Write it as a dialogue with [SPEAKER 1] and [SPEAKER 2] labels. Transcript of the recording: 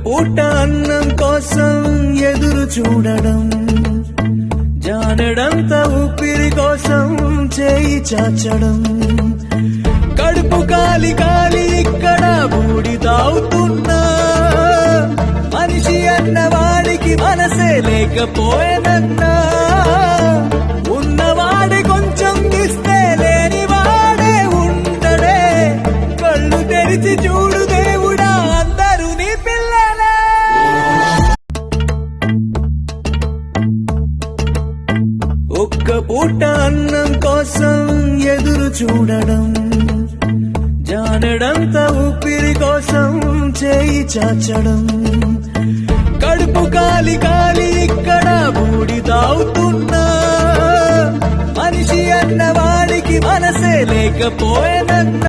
[SPEAKER 1] పూట అన్నం కోసం ఎదురు చూడడం, జానడంత ఊపిరి కోసం చేయి చాచడం, కడుపు కాలి కాలి ఇక్కడ బూడి తాగుతున్నా, మనిషి అన్నవాడికి మనసే లేకపోయేనన్నా, ఉన్నవాడి కొంచెం ఇస్తే లేని వాడే ఉండడే, కళ్ళు తెరిచి చూడు దేవుడా అందరూ నీ పిల్లలే. ఒక్క పూట అన్నం కోసం ఎదురు చూడడం, జానడంత ఊపిరి కోసం చేయి చాచడం, కడుపు కాలి కాలి ఇక్కడ బూడి తాగుతున్నా, మనిషి అన్నవాడికి మనసే లేకపోయేనన్నా.